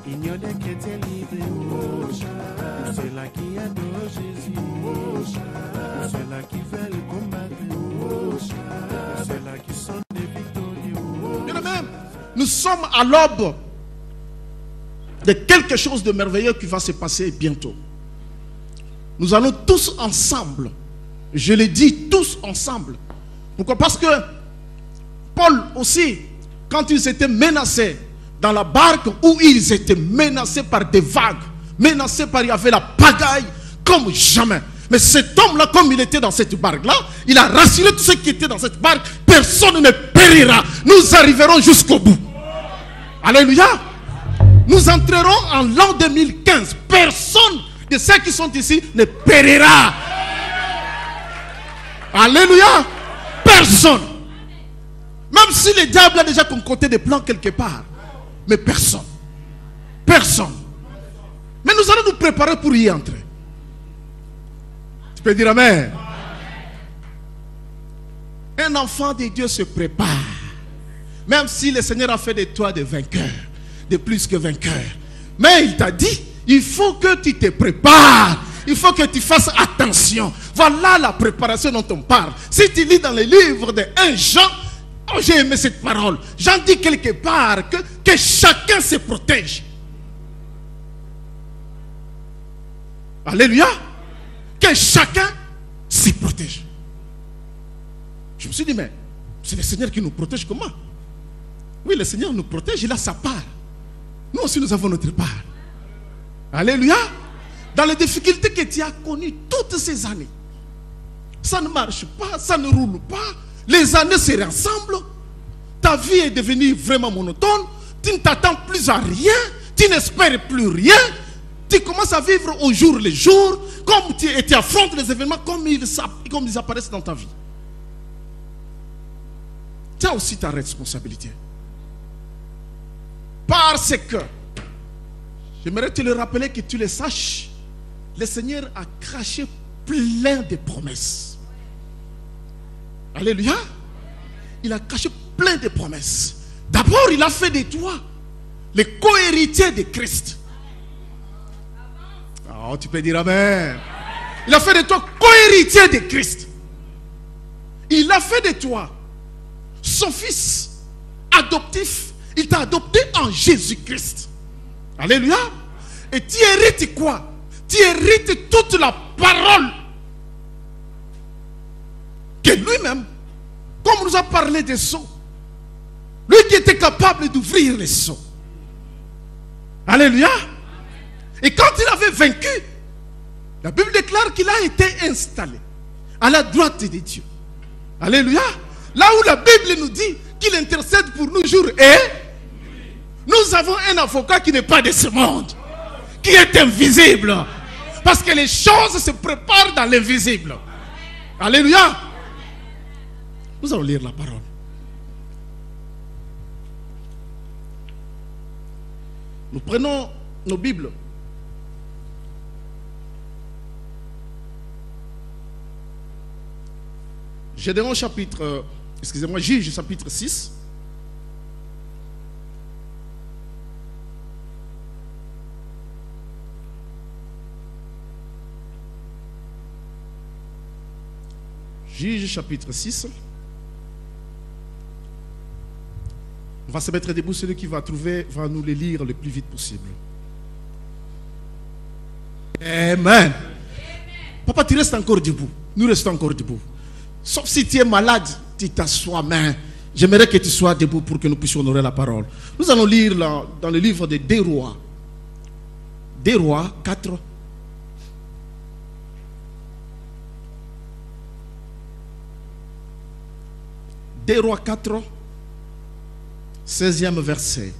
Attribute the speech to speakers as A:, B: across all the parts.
A: Ignorer que tu es libre. Ceux-là qui adorent Jésus. Ceux-là qui veulent combattre. Ceux-là qui sont des victorieux.
B: Bien-aimés, nous sommes à l'aube de quelque chose de merveilleux qui va se passer bientôt. Nous allons tous ensemble, je le dis, tous ensemble. Pourquoi? Parce que Paul aussi, quand ils étaient menacés dans la barque où ils étaient menacés par des vagues, menacés par, il y avait la pagaille comme jamais. Mais cet homme-là, comme il était dans cette barque-là, il a rassuré tous ceux qui étaient dans cette barque, personne ne périra. Nous arriverons jusqu'au bout. Alléluia. Nous entrerons en l'an 2015. Personne de ceux qui sont ici ne périra. Alléluia. Personne. Même si le diable a déjà concocté des plans quelque part. Mais personne. Personne. Mais nous allons nous préparer pour y entrer. Tu peux dire amen. Un enfant de Dieu se prépare. Même si le Seigneur a fait de toi des vainqueurs. De plus que vainqueur. Mais il t'a dit, il faut que tu te prépares. Il faut que tu fasses attention. Voilà la préparation dont on parle. Si tu lis dans les livres de 1 Jean, oh, j'ai aimé cette parole. Jean dit quelque part que chacun se protège. Alléluia. Que chacun se protège. Je me suis dit, mais c'est le Seigneur qui nous protège comment? Oui, le Seigneur nous protège, il a sa part. Nous aussi, nous avons notre part. Alléluia. Dans les difficultés que tu as connues toutes ces années, ça ne marche pas, ça ne roule pas, les années se rassemblent, ta vie est devenue vraiment monotone, tu ne t'attends plus à rien, tu n'espères plus rien, tu commences à vivre au jour le jour, et tu affrontes les événements comme ils apparaissent dans ta vie. Tu as aussi ta responsabilité. Parce que, j'aimerais te le rappeler, que tu le saches, le Seigneur a craché plein de promesses. Alléluia. Il a craché plein de promesses. D'abord, il a fait de toi le co-héritier de Christ. Oh, tu peux dire amen. Il a fait de toi co-héritier de Christ. Il a fait de toi son fils adoptif. Il t'a adopté en Jésus-Christ. Alléluia. Et tu hérites quoi? Tu hérites toute la parole que lui-même, comme nous a parlé des sceaux, lui qui était capable d'ouvrir les sceaux. Alléluia. Et quand il avait vaincu, la Bible déclare qu'il a été installé à la droite de Dieu. Alléluia. Là où la Bible nous dit qu'il intercède pour nous jour et nous avons un avocat qui n'est pas de ce monde, qui est invisible. Parce que les choses se préparent dans l'invisible. Alléluia. Nous allons lire la parole. Nous prenons nos Bibles. Gédéon chapitre, excusez-moi, Juge chapitre 6. Juge chapitre 6. On va se mettre debout. Celui qui va trouver va nous les lire le plus vite possible. Amen. Papa, tu restes encore debout. Nous restons encore debout. Sauf si tu es malade, tu t'assois. Mais j'aimerais que tu sois debout pour que nous puissions honorer la parole. Nous allons lire dans le livre de 2 Rois. 2 Rois 4. 2 Rois 4, 16e verset.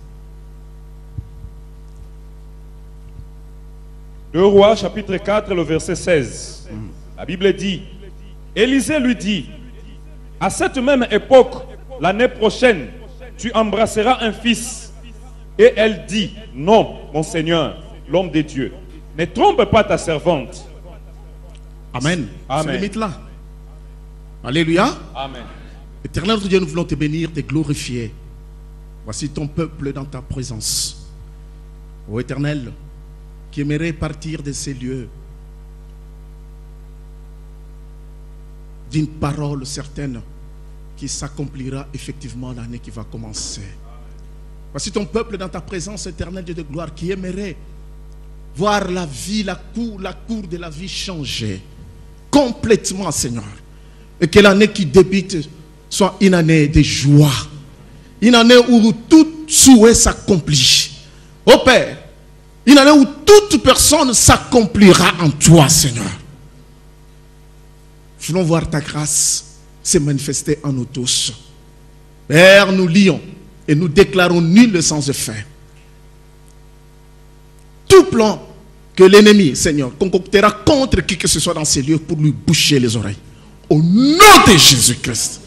C: 2 Rois chapitre 4, le verset 16. La Bible dit, Élisée lui dit, à cette même époque, l'année prochaine, tu embrasseras un fils. Et elle dit, non, mon Seigneur, l'homme de Dieu, ne trompe pas ta servante.
B: Amen.
C: Amen.
B: C'est limite là. Alléluia.
C: Amen.
B: Éternel Dieu, nous voulons te bénir, te glorifier. Voici ton peuple dans ta présence. Ô Éternel, qui aimerait partir de ces lieux d'une parole certaine qui s'accomplira effectivement l'année qui va commencer. Voici ton peuple dans ta présence, éternelle Dieu de gloire, qui aimerait voir la vie, la cour de la vie changer complètement, Seigneur. Et que l'année qui débute soit une année de joie. Une année où tout souhait s'accomplit. Ô Père, une année où toute personne s'accomplira en toi, Seigneur. Voulons voir ta grâce se manifester en nous tous. Père, nous lions et nous déclarons nul sans effet. Tout plan que l'ennemi, Seigneur, concoctera contre qui que ce soit dans ces lieux pour lui boucher les oreilles. Au nom de Jésus-Christ,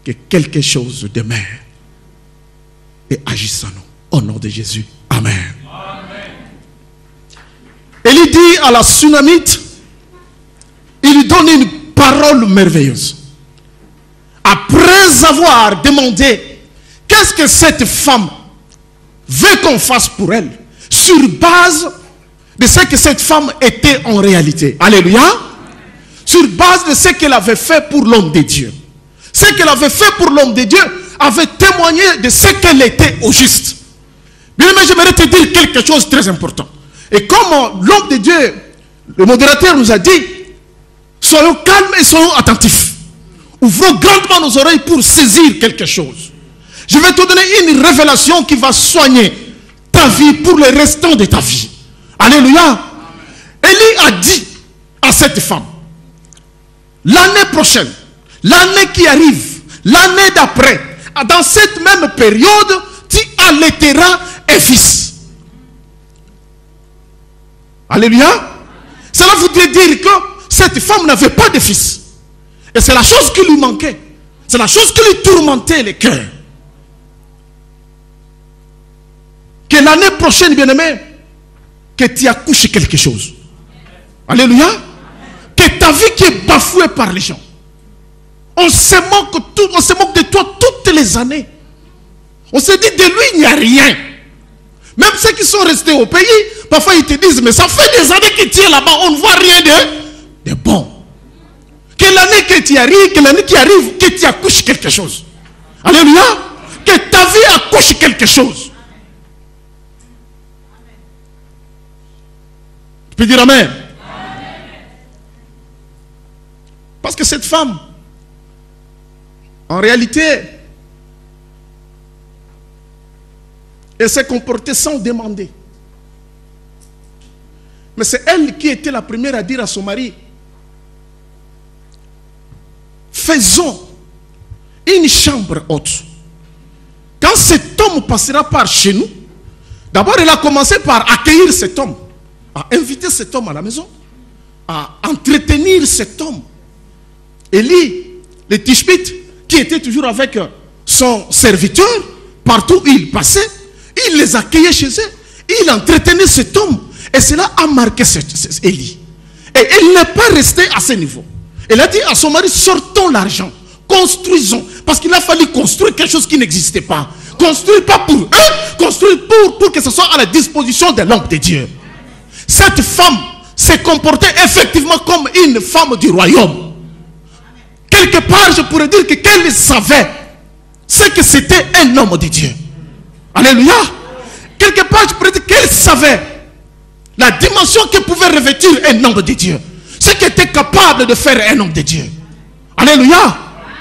B: que quelque chose demeure et agisse en nous. Au nom de Jésus. Amen. Amen. Élie dit à la Sunamite, il lui donne une parole merveilleuse. Après avoir demandé qu'est-ce que cette femme veut qu'on fasse pour elle, sur base de ce que cette femme était en réalité. Alléluia. Sur base de ce qu'elle avait fait pour l'homme de Dieu. Ce qu'elle avait fait pour l'homme de Dieu avait témoigné de ce qu'elle était au juste. Bien aimé, j'aimerais te dire quelque chose de très important. Et comme l'homme de Dieu, le modérateur nous a dit, soyons calmes et soyons attentifs. Ouvrons grandement nos oreilles pour saisir quelque chose. Je vais te donner une révélation qui va soigner ta vie pour le restant de ta vie. Alléluia. Élie a dit à cette femme, l'année prochaine, l'année qui arrive, l'année d'après, dans cette même période, tu allaiteras un fils. Alléluia. Cela voudrait dire que cette femme n'avait pas de fils. Et c'est la chose qui lui manquait. C'est la chose qui lui tourmentait le cœur. Que l'année prochaine, bien-aimé, que tu accouches quelque chose. Alléluia. Que ta vie qui est bafouée par les gens. On se moque de toi toutes les années. On se dit de lui, il n'y a rien. Même ceux qui sont restés au pays, parfois ils te disent, mais ça fait des années que tu es là-bas, on ne voit rien de bon. Que l'année que tu arrives, que l'année qui arrive, que tu accouches quelque chose. Alléluia. Que ta vie accouche quelque chose. Tu peux dire amen. Parce que cette femme, en réalité, elle s'est comportée sans demander. Mais c'est elle qui était la première à dire à son mari, faisons une chambre haute. Quand cet homme passera par chez nous, d'abord elle a commencé par accueillir cet homme, à inviter cet homme à la maison, à entretenir cet homme. Élie, le Tishbite, qui était toujours avec son serviteur, partout où il passait, il les accueillait chez eux, il entretenait cet homme. Et cela a marqué Élie. Et il n'est pas resté à ce niveau. Elle a dit à son mari, sortons l'argent, construisons. Parce qu'il a fallu construire quelque chose qui n'existait pas. Construire pas pour eux, construire pour que ce soit à la disposition de l'homme de Dieu. Cette femme s'est comportée effectivement comme une femme du royaume. Quelque part, je pourrais dire qu'elle savait ce que c'était un homme de Dieu. Alléluia. Quelque part, je pourrais dire qu'elle savait la dimension que pouvait revêtir un homme de Dieu. Ce qu'était capable de faire un homme de Dieu. Alléluia.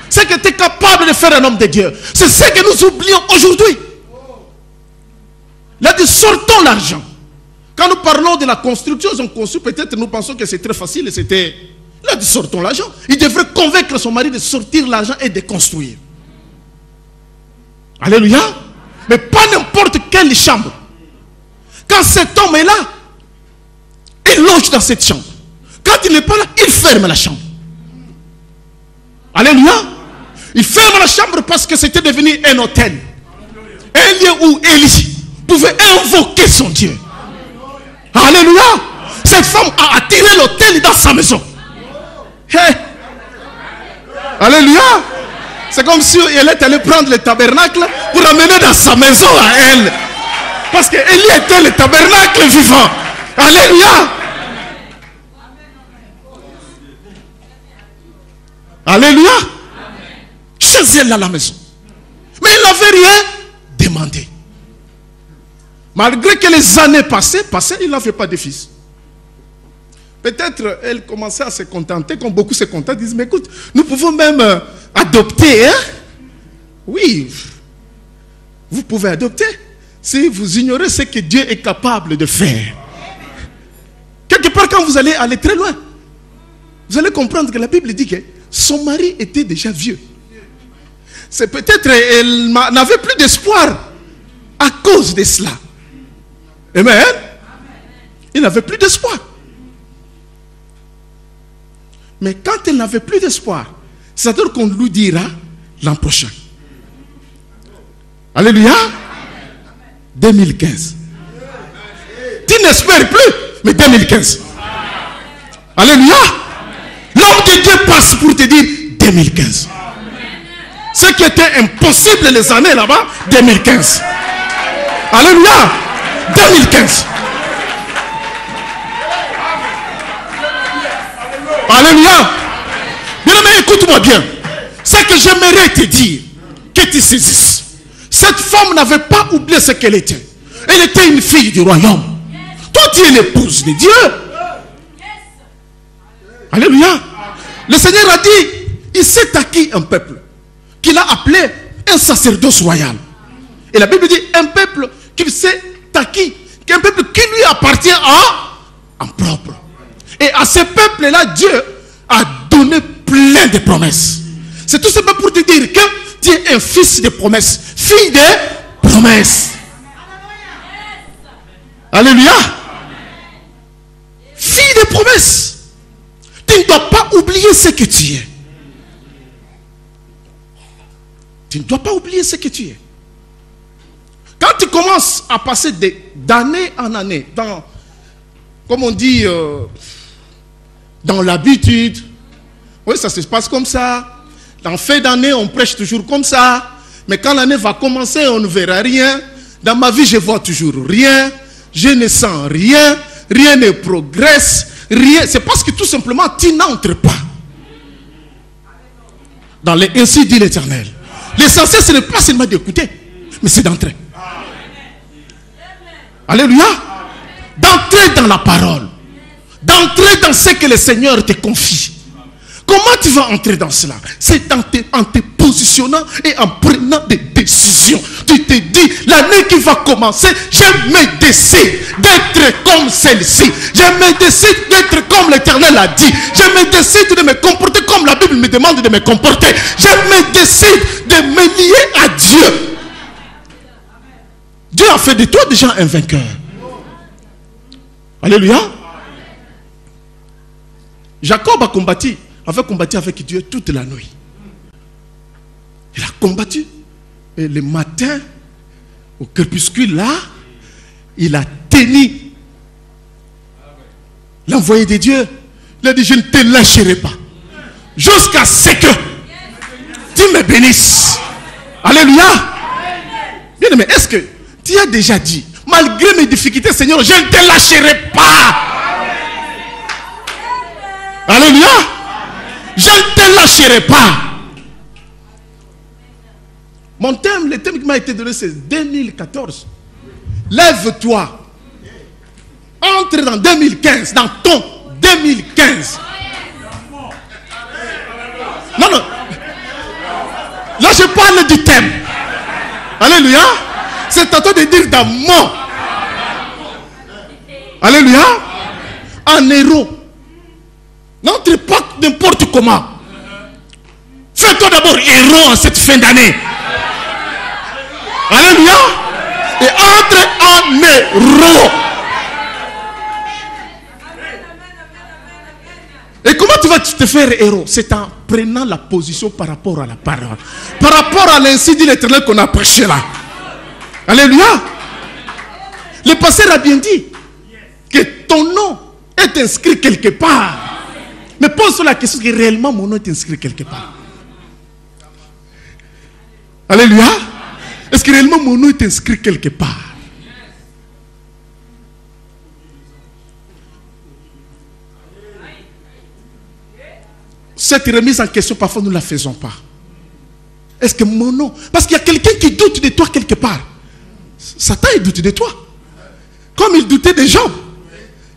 B: Ce qu'était capable de faire un homme de Dieu. C'est ce que nous oublions aujourd'hui. Il a dit, sortons l'argent. Quand nous parlons de la construction, on construit, peut-être nous pensons que c'est très facile et c'était... Il a dit, sortons l'argent. Il devrait convaincre son mari de sortir l'argent et de construire. Alléluia. Mais pas n'importe quelle chambre. Quand cet homme est là, il loge dans cette chambre. Quand il n'est pas là, il ferme la chambre. Alléluia. Il ferme la chambre parce que c'était devenu un hôtel. Un lieu où Élie pouvait invoquer son Dieu. Alléluia. Cette femme a attiré l'hôtel dans sa maison. Hey. Alléluia. C'est comme si elle est allée prendre le tabernacle pour amener dans sa maison à elle. Parce que Élie était le tabernacle vivant. Alléluia. Alléluia. Chez elle à la maison. Mais il n'avait rien demandé. Malgré que les années passaient, il n'avait pas de fils. Peut-être elle commençait à se contenter, comme beaucoup se contentent, disent, mais écoute, nous pouvons même adopter. Hein? Oui, vous pouvez adopter si vous ignorez ce que Dieu est capable de faire. Quelque part, quand vous allez aller très loin, vous allez comprendre que la Bible dit que son mari était déjà vieux. C'est peut-être elle n'avait plus d'espoir à cause de cela. Amen. Il n'avait plus d'espoir. Mais quand elle n'avait plus d'espoir, c'est-à-dire qu'on lui dira l'an prochain. Alléluia. 2015. Tu n'espères plus, mais 2015. Alléluia. L'homme de Dieu passe pour te dire 2015. Ce qui était impossible les années là-bas, 2015. Alléluia. 2015. Alléluia. Bien-aimé, écoute-moi bien. Ce que j'aimerais te dire, que tu saisisses. Cette femme n'avait pas oublié ce qu'elle était. Elle était une fille du royaume. Toi, tu es l'épouse de Dieu. Alléluia. Le Seigneur a dit, il s'est acquis un peuple qu'il a appelé un sacerdoce royal. Et la Bible dit, un peuple qu'il s'est acquis, qu'un peuple qui lui appartient en propre. Et à ce peuple-là, Dieu a donné plein de promesses. C'est tout simplement pour te dire que tu es un fils de promesses, fille de promesses. Alléluia. Fille de promesses. Tu ne dois pas oublier ce que tu es. Tu ne dois pas oublier ce que tu es. Quand tu commences à passer d'année en année, dans, comme on dit, dans l'habitude, oui, ça se passe comme ça. En fin d'année, on prêche toujours comme ça. Mais quand l'année va commencer, on ne verra rien. Dans ma vie, je vois toujours rien. Je ne sens rien. Rien ne progresse. Rien. C'est parce que tout simplement, tu n'entres pas dans les ainsi dit l'Éternel. L'essentiel, ce n'est pas seulement d'écouter, mais c'est d'entrer. Alléluia. D'entrer dans la parole. D'entrer dans ce que le Seigneur te confie. Comment tu vas entrer dans cela? C'est en te positionnant et en prenant des décisions. Tu te dis, l'année qui va commencer, je me décide d'être comme celle-ci. Je me décide d'être comme l'Éternel a dit. Je me décide de me comporter comme la Bible me demande de me comporter. Je me décide de me lier à Dieu. Dieu a fait de toi déjà un vainqueur. Alléluia. Jacob a combattu. Avait combattu avec Dieu toute la nuit. Il a combattu. Et le matin, au crépuscule là, il a tenu l'envoyé de Dieu. Il a dit, je ne te lâcherai pas. Jusqu'à ce que tu me bénisses. Alléluia. Bien aimé, est-ce que tu as déjà dit, malgré mes difficultés, Seigneur, je ne te lâcherai pas. Alléluia. Je ne te lâcherai pas. Mon thème, le thème qui m'a été donné, c'est 2014. Lève-toi. Entre dans 2015, dans ton 2015. Non, non. Là, je parle du thème. Alléluia. C'est à toi de dire dans mon. Alléluia. En héros. N'entre pas n'importe comment. Fais-toi d'abord héros en cette fin d'année. Alléluia. Et entre en héros. Et comment tu vas te faire héros? C'est en prenant la position par rapport à la parole. Par rapport à l'ainsi dit l'Éternel qu'on a prêché là. Alléluia. Le pasteur a bien dit que ton nom est inscrit quelque part. Mais pose la question que réellement mon nom est inscrit quelque part. Alléluia. Est-ce que réellement mon nom est inscrit quelque part? Cette remise en question, parfois nous ne la faisons pas. Est-ce que mon nom? Parce qu'il y a quelqu'un qui doute de toi quelque part. Satan, il doute de toi. Comme il doutait de Job.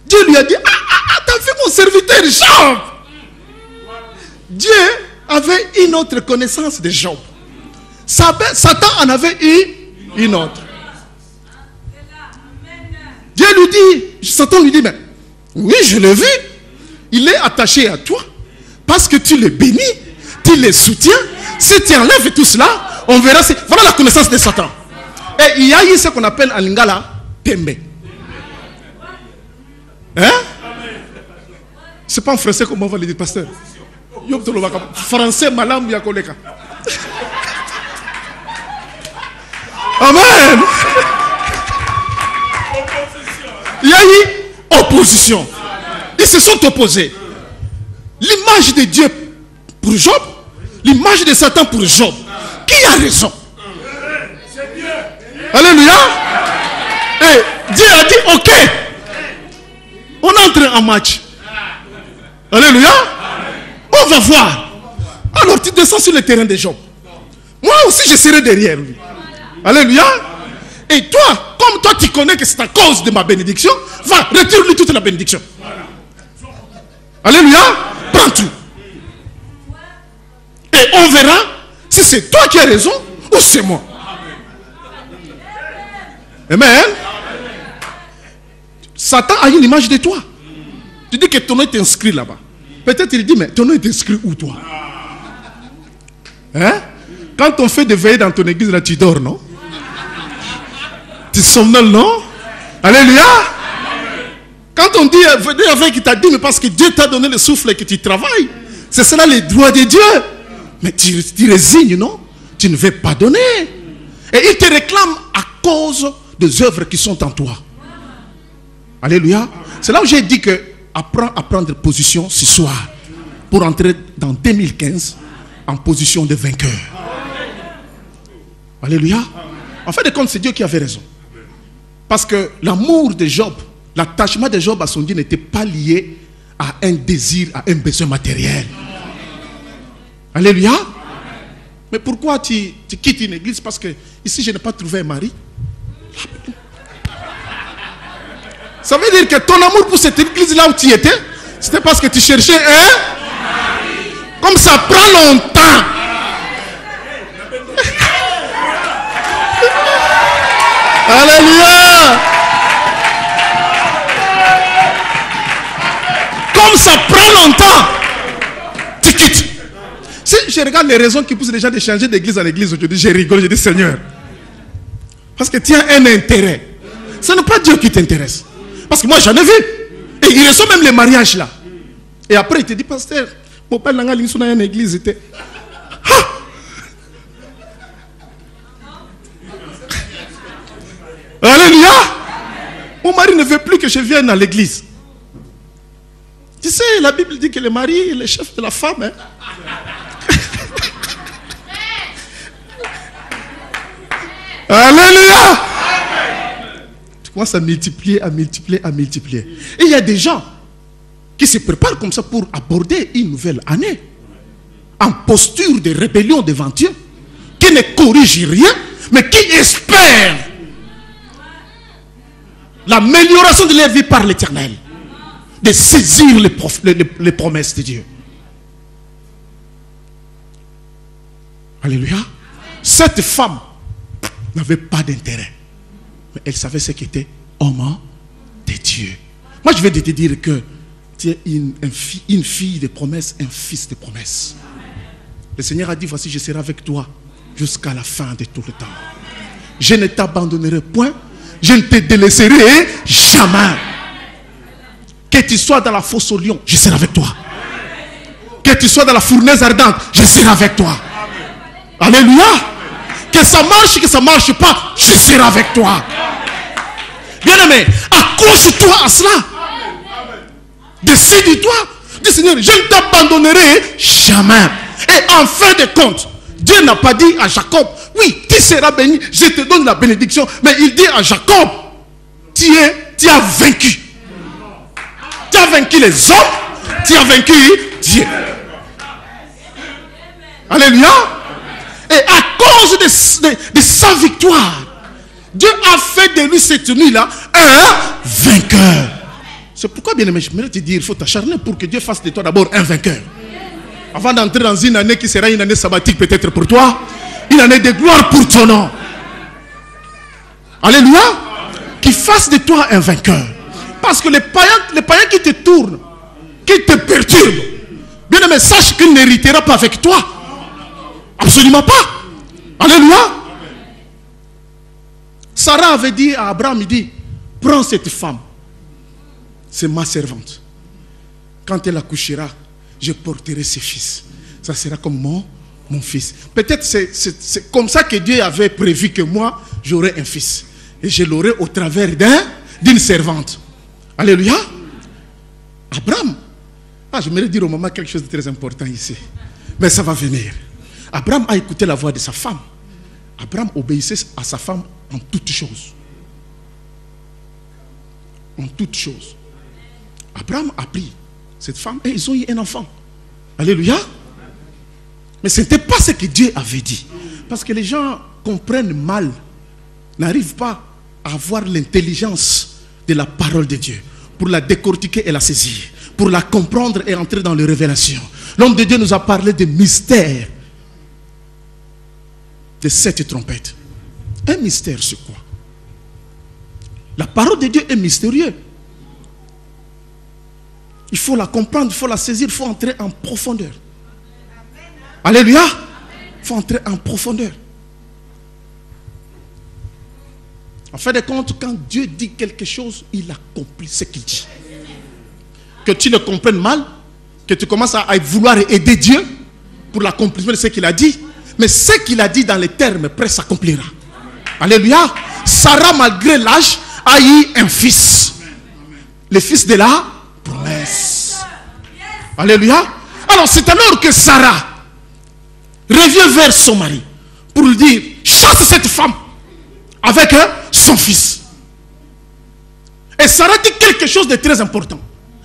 B: Dieu lui a dit, t'as vu mon serviteur Job? Dieu avait une autre connaissance de Job. Satan en avait une autre. Dieu lui dit, Satan lui dit, mais oui, je l'ai vu. Il est attaché à toi. Parce que tu le bénis, tu le soutiens. Si tu enlèves tout cela, on verra. Voilà la connaissance de Satan. Et il y a eu ce qu'on appelle en lingala tembe. Hein? C'est pas en français comment on va le dire, pasteur. Français, malam, yakoleka. Amen. Il y a eu opposition. Ils se sont opposés. L'image de Dieu pour Job, l'image de Satan pour Job. Qui a raison? Alléluia. Et Dieu a dit, ok, on entre en match. Alléluia. On va voir. Alors tu descends sur le terrain de Job. Moi aussi je serai derrière lui. Alléluia. Et toi, comme toi tu connais que c'est à cause de ma bénédiction, va, retire-lui toute la bénédiction. Alléluia. Prends tout. Et on verra si c'est toi qui as raison ou c'est moi. Amen. Satan a une image de toi. Tu dis que ton nom est inscrit là-bas. Peut-être il dit, mais ton nom est inscrit où toi? Hein? Quand on fait des veillées dans ton église, là tu dors, non? Tu somnoles, non? Alléluia. Quand on dit, avec qui t'a dit, mais parce que Dieu t'a donné le souffle et que tu travailles, c'est cela les droits de Dieu. Mais tu résignes, non? Tu ne veux pas donner. Et il te réclame à cause des œuvres qui sont en toi. Alléluia. C'est là où j'ai dit que apprends à prendre position ce soir pour entrer dans 2015 en position de vainqueur. Alléluia. En fait de compte, c'est Dieu qui avait raison. Parce que l'amour de Job, l'attachement de Job à son Dieu n'était pas lié à un désir, à un besoin matériel. Alléluia. Mais pourquoi tu quittes une église? Parce que ici je n'ai pas trouvé un mari. Ça veut dire que ton amour pour cette église là où tu étais, c'était parce que tu cherchais un. Comme ça prend longtemps. Alléluia. Comme ça prend longtemps, tu quittes. Si je regarde les raisons qui poussent les gens de changer d'église en église aujourd'hui, je rigole, je dis Seigneur. Parce que tu as un intérêt. Ce n'est pas Dieu qui t'intéresse. Parce que moi j'en ai vu. Et il reçoit même les mariages là. Et après il te dit, pasteur, mon père n'a pas dans une église. Alléluia. Mon mari ne veut plus que je vienne à l'église. Tu sais, la Bible dit que le mari est le chef de la femme. Hein? Alléluia. Tu commences à multiplier, à multiplier, à multiplier. Et il y a des gens qui se préparent comme ça pour aborder une nouvelle année en posture de rébellion devant Dieu, qui ne corrige rien, mais qui espère l'amélioration de leur vie par l'Éternel, de saisir les promesses de Dieu. Alléluia. Cette femme n'avait pas d'intérêt, mais elle savait ce qu'était homme de Dieu. Moi je vais te dire que tu es une fille de promesses, un fils de promesses. Le Seigneur a dit, voici je serai avec toi jusqu'à la fin de tout le temps. Je ne t'abandonnerai point, je ne te délaisserai jamais. Que tu sois dans la fosse au lion, je serai avec toi. Que tu sois dans la fournaise ardente, je serai avec toi. Alléluia. Que ça marche pas, je serai avec toi. Bien-aimé, accroche-toi à cela. Décide-toi. Dis Seigneur, je ne t'abandonnerai jamais. Et en fin de compte, Dieu n'a pas dit à Jacob, oui, tu seras béni, je te donne la bénédiction. Mais il dit à Jacob, tu as vaincu. Tu as vaincu les hommes, tu as vaincu Dieu. Alléluia. Et à cause de sa victoire, Dieu a fait de lui cette nuit-là un vainqueur. C'est pourquoi, bien aimé, je voudrais te dire, il faut t'acharner pour que Dieu fasse de toi d'abord un vainqueur. Avant d'entrer dans une année qui sera une année sabbatique peut-être pour toi, une année de gloire pour ton nom. Alléluia. Qu'il fasse de toi un vainqueur. Parce que les païens qui te tournent, qui te perturbent, bien aimé, sache qu'il n'héritera pas avec toi. Absolument pas. Alléluia. Sarah avait dit à Abraham, il dit, prends cette femme. C'est ma servante. Quand elle accouchera, je porterai ses fils. Ça sera comme mon fils. Peut-être c'est comme ça que Dieu avait prévu que moi, j'aurai un fils. Et je l'aurai au travers d'une servante. Alléluia. Abraham. Ah, j'aimerais dire au maman quelque chose de très important ici. Mais ça va venir. Abraham a écouté la voix de sa femme. Abraham obéissait à sa femme en toutes choses. En toutes choses. Abraham a pris cette femme et ils ont eu un enfant. Alléluia. Mais ce n'était pas ce que Dieu avait dit. Parce que les gens comprennent mal, n'arrivent pas à avoir l'intelligence de la parole de Dieu pour la décortiquer et la saisir, pour la comprendre et entrer dans les révélations. L'homme de Dieu nous a parlé des mystères de cette trompette. Un mystère, c'est quoi? La parole de Dieu est mystérieuse. Il faut la comprendre, il faut la saisir, il faut entrer en profondeur. Alléluia. Il faut entrer en profondeur. En fin de compte, quand Dieu dit quelque chose, il accomplit ce qu'il dit. Que tu le comprennes mal, que tu commences à vouloir aider Dieu pour l'accomplissement de ce qu'il a dit, mais ce qu'il a dit dans les termes près s'accomplira. Alléluia. Sarah, malgré l'âge, a eu un fils. Le fils de la promesse. Alléluia. Alors c'est alors que Sarah revient vers son mari pour lui dire, chasse cette femme avec son fils. Et Sarah dit quelque chose de très important.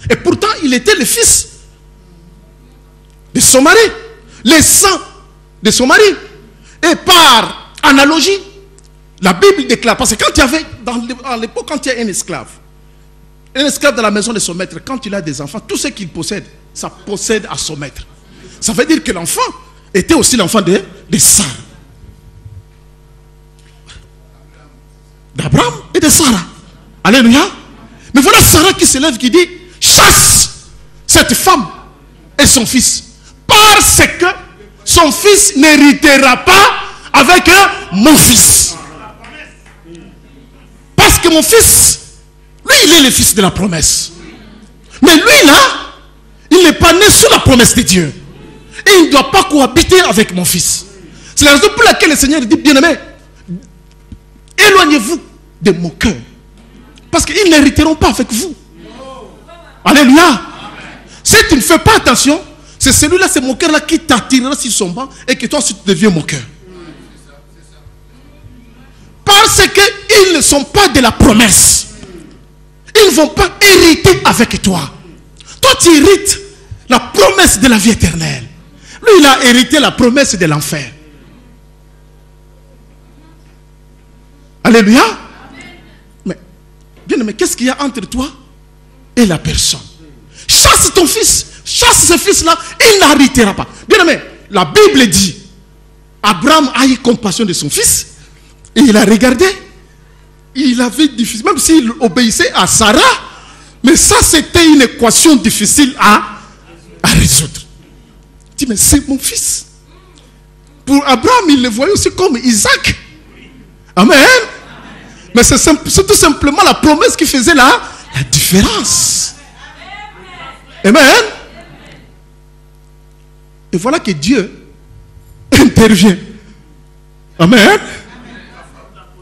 B: Et pourtant il était le fils de son mari, le sang de son mari. Et par analogie, la Bible déclare, parce que quand il y avait, à l'époque, quand il y a un esclave dans la maison de son maître, quand il a des enfants, tout ce qu'il possède, ça possède à son maître. Ça veut dire que l'enfant était aussi l'enfant de Sarah. D'Abraham et de Sarah. Alléluia. Mais voilà Sarah qui se lève, qui dit, chasse cette femme et son fils. Parce que son fils n'héritera pas avec mon fils. Parce que mon fils, lui, il est le fils de la promesse. Mais lui, là, il n'est pas né sous la promesse de Dieu. Et il ne doit pas cohabiter avec mon fils. C'est la raison pour laquelle le Seigneur dit, bien-aimé, éloignez-vous de mon cœur. Parce qu'ils n'hériteront pas avec vous. Alléluia. Si tu ne fais pas attention, c'est celui-là, c'est mon cœur-là qui t'attirera sur son banc et que toi aussi tu deviens mon cœur. Parce qu'ils ne sont pas de la promesse. Ils ne vont pas hériter avec toi. Toi, tu hérites la promesse de la vie éternelle. Lui, il a hérité la promesse de l'enfer. Alléluia. Mais, bien aimé, qu'est-ce qu'il y a entre toi et la personne? Chasse ton fils. Chasse ce fils-là. Il n'héritera pas. Bien aimé, la Bible dit, Abraham a eu compassion de son fils. Et il a regardé. Il avait difficile, même s'il obéissait à Sarah, mais ça c'était une équation difficile à résoudre. Il dit, mais c'est mon fils. Pour Abraham, il le voyait aussi comme Isaac. Amen. Mais c'est tout simplement la promesse qui faisait la différence. Amen. Et voilà que Dieu intervient. Amen.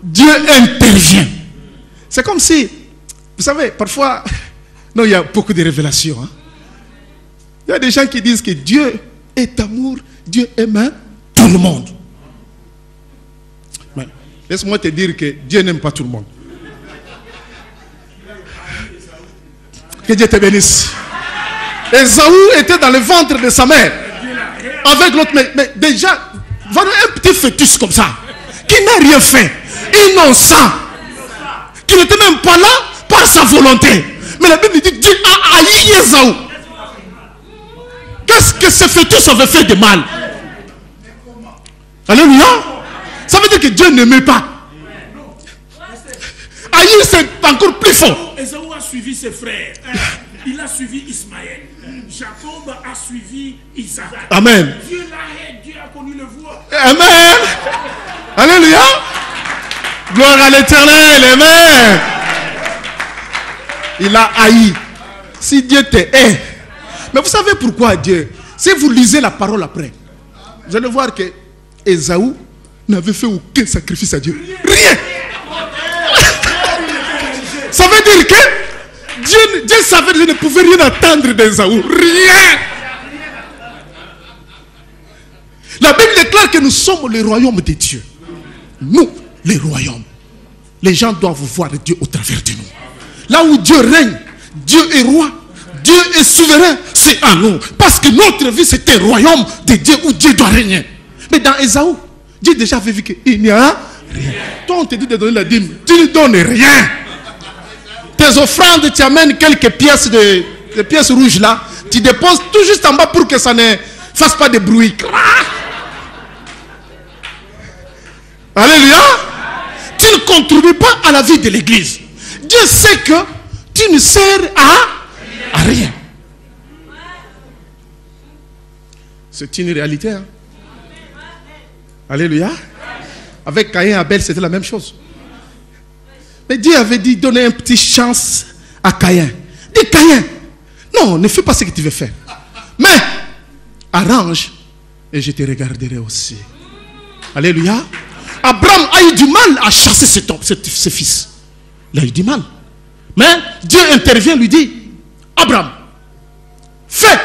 B: Dieu intervient. C'est comme si, vous savez, parfois, non, il y a beaucoup de révélations. Hein. Il y a des gens qui disent que Dieu est amour, Dieu aime tout le monde. Mais laisse-moi te dire que Dieu n'aime pas tout le monde. Que Dieu te bénisse. Ésaü était dans le ventre de sa mère. avec l'autre. Mais déjà, voilà un petit fœtus comme ça, qui n'a rien fait, innocent, qui n'était même pas là par sa volonté. Mais la Bible dit Dieu a haï Ésaü. Qu'est-ce que ce fœtus avait fait de mal? Alléluia. Ça veut dire que Dieu n'aimait pas. Haïr, c'est encore plus fort.
D: Ésaü a suivi ses frères. Il a suivi Ismaël. Jacob a suivi Isaac.
B: Amen.
D: Dieu l'a aidé, Dieu a connu le voie.
B: Amen. Alléluia. Gloire à l'Éternel. Amen. Il a haï. Si Dieu te hait. Mais vous savez pourquoi Dieu? Si vous lisez la parole après, vous allez voir que Ésaü n'avait fait aucun sacrifice à Dieu. Rien. Ça veut dire que Dieu savait que je ne pouvais rien attendre d'Ésaü. Rien. La Bible déclare que nous sommes le royaume de Dieu. Nous, les royaumes. Les gens doivent voir Dieu au travers de nous. Là où Dieu règne, Dieu est roi, Dieu est souverain, c'est à nous. Parce que notre vie, c'est un royaume de Dieu où Dieu doit régner. Mais dans Ésaü, Dieu déjà avait vu qu'il n'y a rien. Toi, on te dit de donner la dîme, tu ne donnes rien. Tes offrandes, tu amènes quelques pièces des pièces rouges là, tu déposes tout juste en bas pour que ça ne fasse pas de bruit. Alléluia. Tu ne contribues pas à la vie de l'église. Dieu sait que tu ne sers à rien. C'est une réalité. Hein? Alléluia. Avec Caïn et Abel, c'était la même chose. Mais Dieu avait dit, donnez une petite chance à Caïn. Dis Caïn, non, ne fais pas ce que tu veux faire. Mais, arrange et je te regarderai aussi. Alléluia. Abraham a eu du mal à chasser ce fils. Il a eu du mal. Mais Dieu intervient, lui dit, Abraham, fais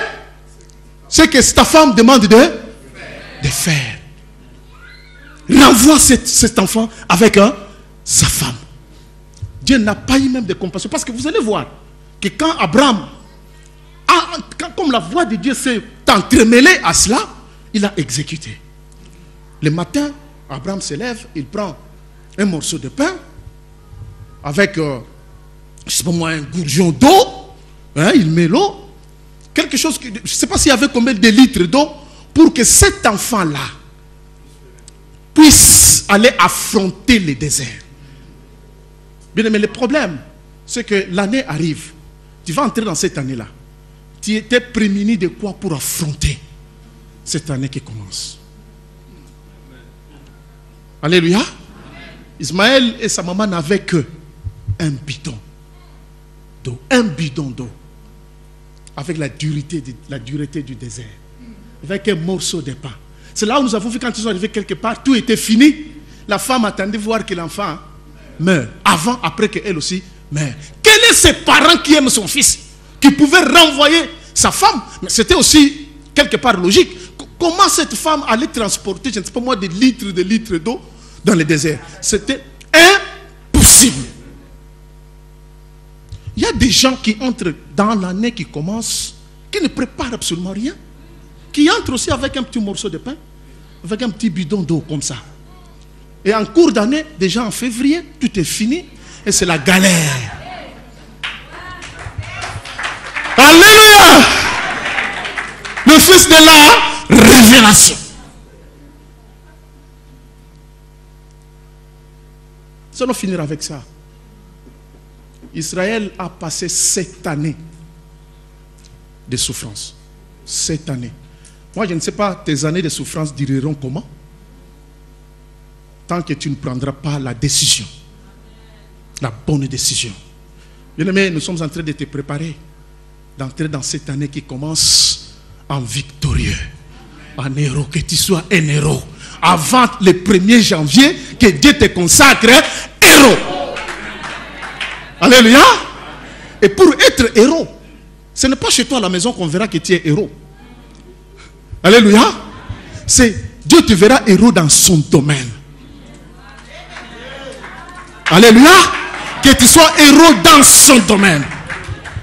B: ce que ta femme demande de faire. Renvoie cet enfant avec sa femme. Dieu n'a pas eu même de compassion. Parce que vous allez voir que quand Abraham, comme la voix de Dieu s'est entremêlée à cela, il a exécuté. Le matin, Abraham se lève, il prend un morceau de pain avec, je ne sais pas moi, un gourjon d'eau. Hein, il met l'eau. Quelque chose, je ne sais pas s'il y avait combien de litres d'eau pour que cet enfant-là puisse aller affronter le désert. Bien, mais le problème, c'est que l'année arrive. Tu vas entrer dans cette année-là. Tu étais prémuni de quoi pour affronter cette année qui commence? Alléluia. Ismaël et sa maman n'avaient que un bidon d'eau. Un bidon d'eau. Avec la dureté du désert. Avec un morceau de pain. C'est là où nous avons vu quand ils sont arrivés quelque part, tout était fini. La femme attendait voir que l'enfant meurt. Avant, après qu'elle aussi meurt. Quels sont ces parents qui aiment son fils? Qui pouvaient renvoyer sa femme? Mais c'était aussi quelque part logique. Comment cette femme allait transporter, je ne sais pas moi, des litres d'eau dans le désert? C'était impossible. Il y a des gens qui entrent dans l'année qui commence, qui ne préparent absolument rien, qui entrent aussi avec un petit morceau de pain, avec un petit bidon d'eau comme ça. Et en cours d'année, déjà en février, tout est fini et c'est la galère. Alléluia! Le fils de la révélation. Nous allons finir avec ça. Israël a passé 7 années de souffrance. 7 années. Moi, je ne sais pas, tes années de souffrance dureront comment? Tant que tu ne prendras pas la décision. La bonne décision. Bien-aimé, nous sommes en train de te préparer d'entrer dans cette année qui commence en victorieux. En héros, que tu sois un héros. Avant le 1er janvier, que Dieu te consacre héros. Alléluia. Et pour être héros, ce n'est pas chez toi à la maison qu'on verra que tu es héros. Alléluia. C'est Dieu te verra héros dans son domaine. Alléluia. Que tu sois héros dans son domaine,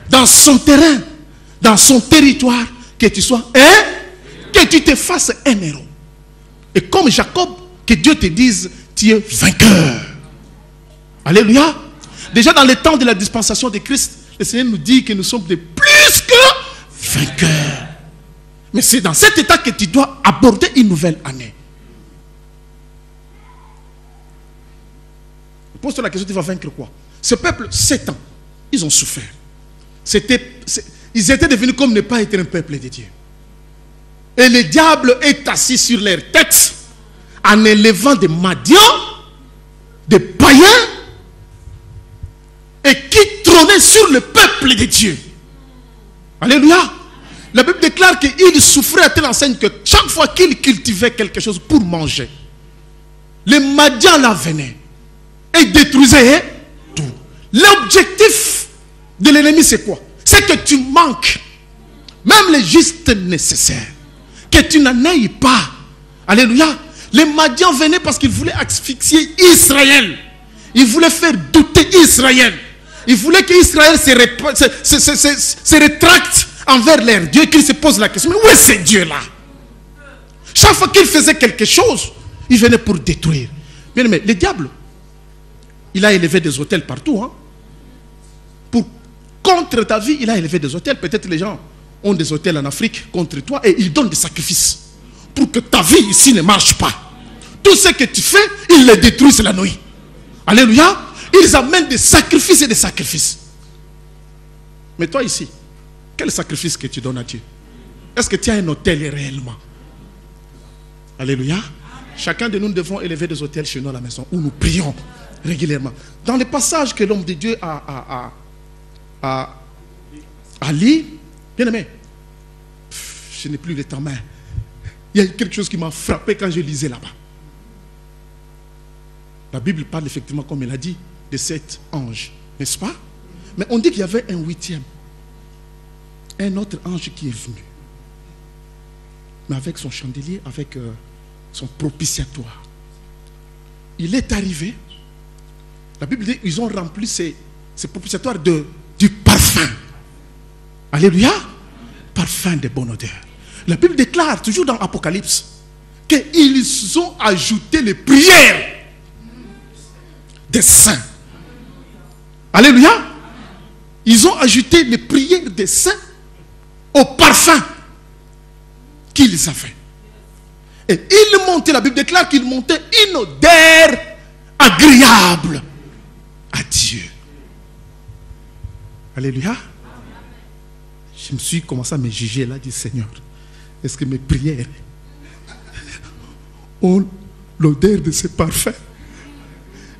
B: dans son terrain, dans son territoire. Que tu sois que tu te fasses un héros. Et comme Jacob, que Dieu te dise, tu es vainqueur. Alléluia. Déjà dans le temps de la dispensation de Christ, le Seigneur nous dit que nous sommes de plus que vainqueurs. Mais c'est dans cet état que tu dois aborder une nouvelle année. Pose-toi la question, tu vas vaincre quoi? Ce peuple, 7 ans, ils ont souffert. Ils étaient devenus comme ne pas être un peuple de Dieu. Et le diable est assis sur leur tête en élevant des Madians, des païens, et qui trônaient sur le peuple de Dieu. Alléluia. La Bible déclare qu'il souffrait à telle enseigne que chaque fois qu'il cultivait quelque chose pour manger, les Madians là venaient et détruisaient tout. L'objectif de l'ennemi c'est quoi? C'est que tu manques même les justes nécessaires, que tu n'en ailles pas. Alléluia. Les Madians venaient parce qu'ils voulaient asphyxier Israël. Ils voulaient faire douter Israël. Ils voulaient qu'Israël se rétracte envers leur Dieu, qu'ils se posent la question, mais où est ce Dieu-là? Chaque fois qu'il faisait quelque chose, il venait pour détruire. Bien aimé, le diable, il a élevé des hôtels partout. Hein? Contre ta vie, il a élevé des hôtels. Peut-être les gens ont des hôtels en Afrique contre toi et ils donnent des sacrifices pour que ta vie ici ne marche pas. Tout ce que tu fais, ils les détruisent la nuit. Alléluia. Ils amènent des sacrifices et des sacrifices. Mais toi ici, quel sacrifice que tu donnes à Dieu? Est-ce que tu as un hôtel réellement? Alléluia. Chacun de nous devons élever des hôtels chez nous à la maison où nous prions régulièrement. Dans les passages que l'homme de Dieu a lu, bien aimé, je n'ai plus le temps, mais il y a quelque chose qui m'a frappé quand je lisais là-bas. La Bible parle effectivement, comme elle a dit, de 7 anges, n'est-ce pas? Mais on dit qu'il y avait un 8e. Un autre ange qui est venu. Mais avec son chandelier, avec son propitiatoire. Il est arrivé. La Bible dit qu'ils ont rempli ces propitiatoires du parfum. Alléluia. Parfum de bonne odeur. La Bible déclare, toujours dans Apocalypse, qu'ils ont ajouté les prières des saints. Alléluia. Ils ont ajouté les prières des saints au parfum qu'ils avaient. Et ils montaient, la Bible déclare qu'ils montaient une odeur agréable à Dieu. Alléluia. Je me suis commencé à me juger là, dit Seigneur, est-ce que mes prières ont l'odeur de ce parfum?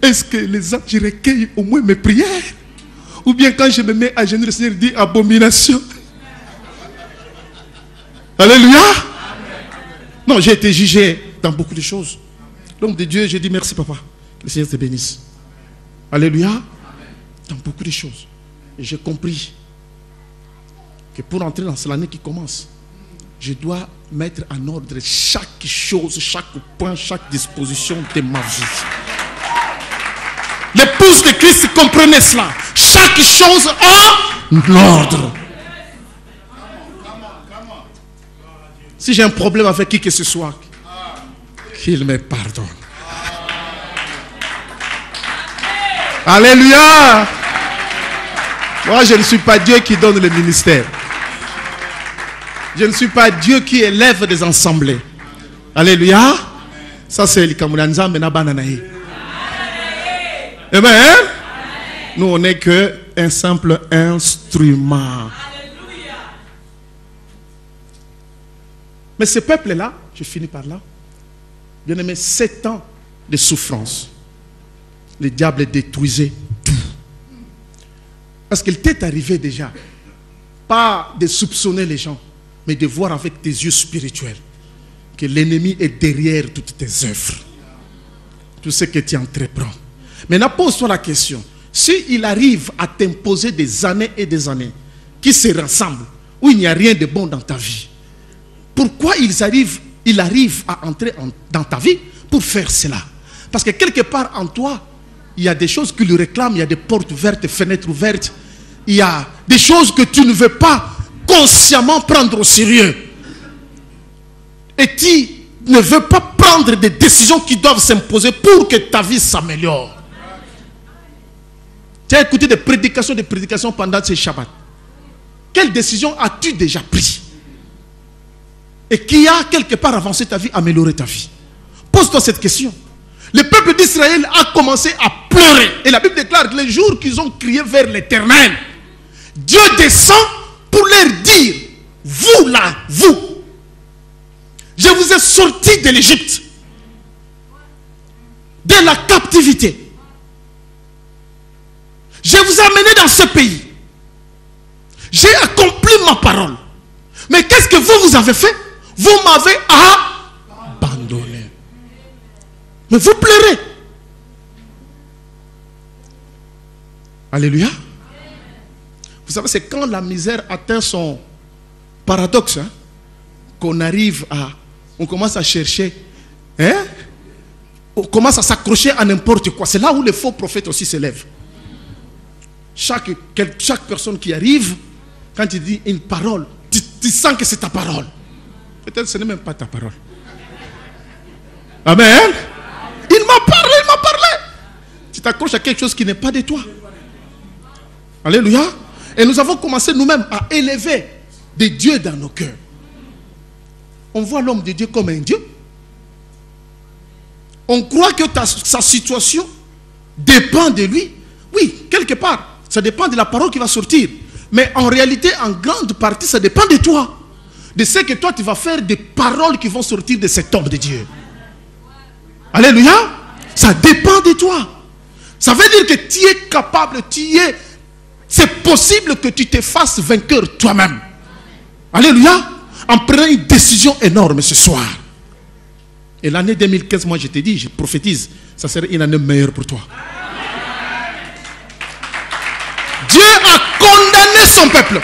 B: Est-ce que les anges recueillent au moins mes prières? Ou bien quand je me mets à genoux, le Seigneur dit abomination. Alléluia. Non, j'ai été jugé dans beaucoup de choses. L'homme de Dieu, j'ai dit merci papa. Que le Seigneur te bénisse. Alléluia. Dans beaucoup de choses. Et j'ai compris que pour entrer dans l'année qui commence, je dois mettre en ordre chaque chose, chaque point, chaque disposition de ma vie. L'épouse de Christ comprenait cela. Chaque chose en ordre. Si j'ai un problème avec qui que ce soit, qu'il me pardonne. Alléluia. Moi, je ne suis pas Dieu qui donne le ministère. Je ne suis pas Dieu qui élève des assemblées. Alléluia. Ça, c'est le Kamoulanza Menabananaï. Amen. Nous, on n'est qu'un simple instrument. Mais ce peuple-là, je finis par là, bien aimé, 7 ans de souffrance. Le diable détruisait tout. Parce qu'il t'est arrivé déjà, pas de soupçonner les gens, mais de voir avec tes yeux spirituels que l'ennemi est derrière toutes tes œuvres. Tout ce que tu entreprends. Maintenant, pose-toi la question. S'il arrive à t'imposer des années et des années qui se rassemblent, où il n'y a rien de bon dans ta vie, pourquoi il arrive à entrer dans ta vie pour faire cela? Parce que quelque part en toi, il y a des choses qui lui réclament, il y a des portes ouvertes, des fenêtres ouvertes, il y a des choses que tu ne veux pas consciemment prendre au sérieux. et tu ne veux pas prendre des décisions qui doivent s'imposer pour que ta vie s'améliore. Tu as écouté des prédications pendant ces Shabbats. Quelle décision as-tu déjà prise? Et qui a quelque part avancé ta vie, amélioré ta vie? Pose-toi cette question. Le peuple d'Israël a commencé à pleurer. Et la Bible déclare que les jours qu'ils ont crié vers l'Éternel, Dieu descend pour leur dire, vous là, vous, je vous ai sortis de l'Égypte, de la captivité. Je vous ai amené dans ce pays. J'ai accompli ma parole. Mais qu'est-ce que vous avez fait? Vous m'avez abandonné. Mais vous pleurez. Alléluia. Vous savez, c'est quand la misère atteint son paradoxe, hein, qu'on arrive à... On commence à chercher. Hein? On commence à s'accrocher à n'importe quoi. C'est là où les faux prophètes aussi s'élèvent. Chaque personne qui arrive, quand il dit une parole, tu sens que c'est ta parole. Peut-être que ce n'est même pas ta parole. Amen. Il m'a parlé. Tu t'accroches à quelque chose qui n'est pas de toi. Alléluia. Et nous avons commencé nous-mêmes à élever des dieux dans nos cœurs. On voit l'homme de Dieu comme un Dieu. On croit que sa situation dépend de lui. Oui, quelque part, ça dépend de la parole qui va sortir. Mais en réalité, en grande partie, ça dépend de toi. De ce que toi, tu vas faire des paroles qui vont sortir de cet homme de Dieu. Alléluia. Ça dépend de toi. Ça veut dire que tu es capable, c'est possible que tu te fasses vainqueur toi-même. Alléluia. En prenant une décision énorme ce soir. Et l'année 2015, moi je te dis, je prophétise, ça serait une année meilleure pour toi. Dieu a condamné son peuple.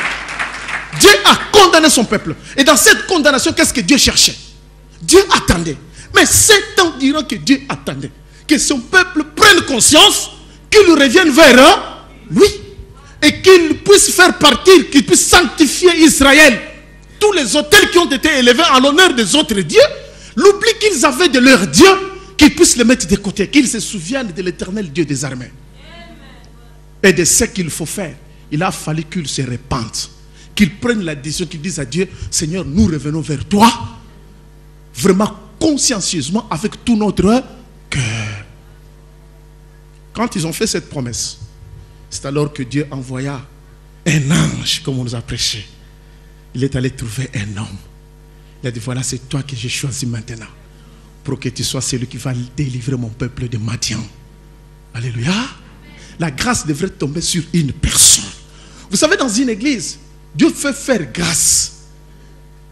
B: Dieu a condamné son peuple. Et dans cette condamnation, qu'est-ce que Dieu cherchait? Dieu attendait. Mais c'est en disant que Dieu attendait que son peuple prenne conscience, qu'il revienne vers lui et qu'il puisse faire partir, qu'il puisse sanctifier Israël. Tous les autels qui ont été élevés en l'honneur des autres dieux, l'oubli qu'ils avaient de leur Dieu, qu'ils puissent le mettre de côté, qu'ils se souviennent de l'Éternel Dieu des armées. Et de ce qu'il faut faire, il a fallu qu'ils se répandent, qu'ils prennent la décision, qu'ils disent à Dieu, Seigneur, nous revenons vers toi, vraiment consciencieusement, avec tout notre cœur. Quand ils ont fait cette promesse, c'est alors que Dieu envoya un ange, comme on nous a prêché. Il est allé trouver un homme. Il a dit, voilà, c'est toi que j'ai choisi maintenant, pour que tu sois celui qui va délivrer mon peuple de Madian. Alléluia. La grâce devrait tomber sur une personne. Vous savez, dans une église, Dieu fait faire grâce.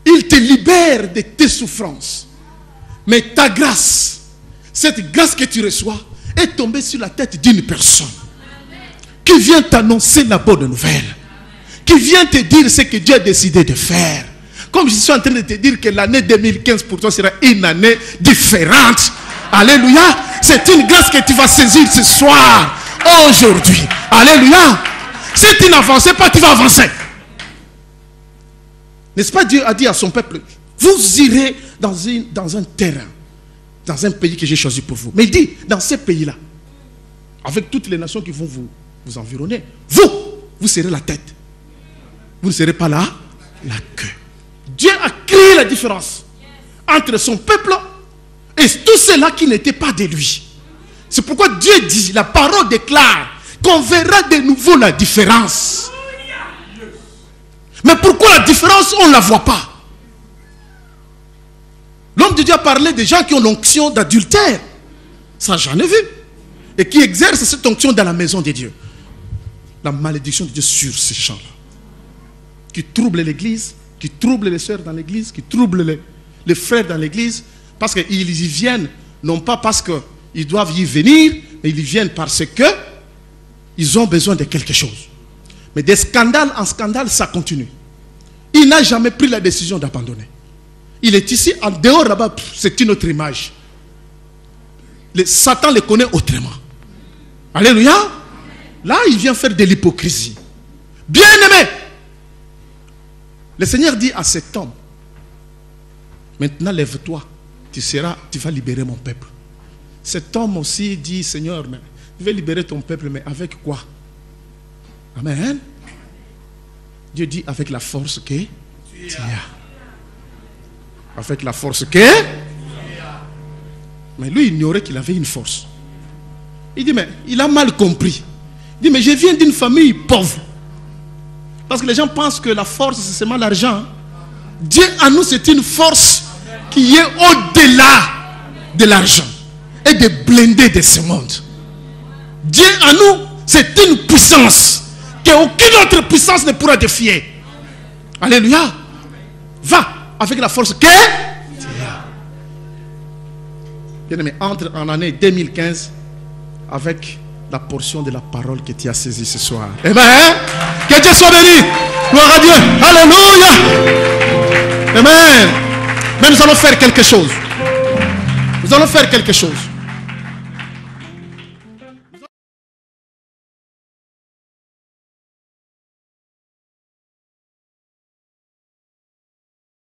B: Il te libère de tes souffrances. Mais ta grâce, cette grâce que tu reçois, est tombée sur la tête d'une personne qui vient t'annoncer la bonne nouvelle, qui vient te dire ce que Dieu a décidé de faire. Comme je suis en train de te dire que l'année 2015 pour toi sera une année différente. Alléluia. C'est une grâce que tu vas saisir ce soir, aujourd'hui. Alléluia. Si tu n'avances pas, tu vas avancer. N'est-ce pas, Dieu a dit à son peuple, vous irez dans un terrain, dans un pays que j'ai choisi pour vous. Mais il dit, dans ces pays-là, avec toutes les nations qui vont vous environner, vous serez la tête. Vous ne serez pas là, la queue. Dieu a créé la différence entre son peuple et tous ceux-là qui n'étaient pas de lui. C'est pourquoi Dieu dit, la parole déclare qu'on verra de nouveau la différence. Mais pourquoi la différence, on ne la voit pas? L'homme de Dieu a parlé des gens qui ont l'onction d'adultère. Ça, j'en ai vu. Et qui exercent cette onction dans la maison de Dieu. La malédiction de Dieu sur ces gens-là. Qui troublent l'église, qui troublent les sœurs dans l'église, qui troublent les frères dans l'église. Parce qu'ils y viennent, non pas parce qu'ils doivent y venir, mais ils y viennent parce qu'ils ont besoin de quelque chose. Mais de scandale en scandale, ça continue. Il n'a jamais pris la décision d'abandonner. Il est ici, en dehors là-bas, c'est une autre image. Satan le connaît autrement. Alléluia. Là, il vient faire de l'hypocrisie. Bien-aimé, le Seigneur dit à cet homme, Maintenant, lève-toi. Tu vas libérer mon peuple. Cet homme aussi dit, Seigneur, mais je vais libérer ton peuple, mais avec quoi? Amen. Dieu dit, avec la force que tu as. Avec la force que... Mais lui, il ignorait qu'il avait une force. Il dit, mais il a mal compris. Il dit, mais je viens d'une famille pauvre. Parce que les gens pensent que la force, c'est seulement l'argent. Dieu à nous, c'est une force qui est au-delà de l'argent et de blindés de ce monde. Dieu à nous, c'est une puissance qu'aucune autre puissance ne pourra défier. Alléluia. Va avec la force que tu as. Bien-aimé, entre en année 2015 avec la portion de la parole que tu as saisie ce soir. Amen. Que Dieu soit béni. Gloire à Dieu. Alléluia. Amen. Mais nous allons faire quelque chose. Nous allons faire quelque chose.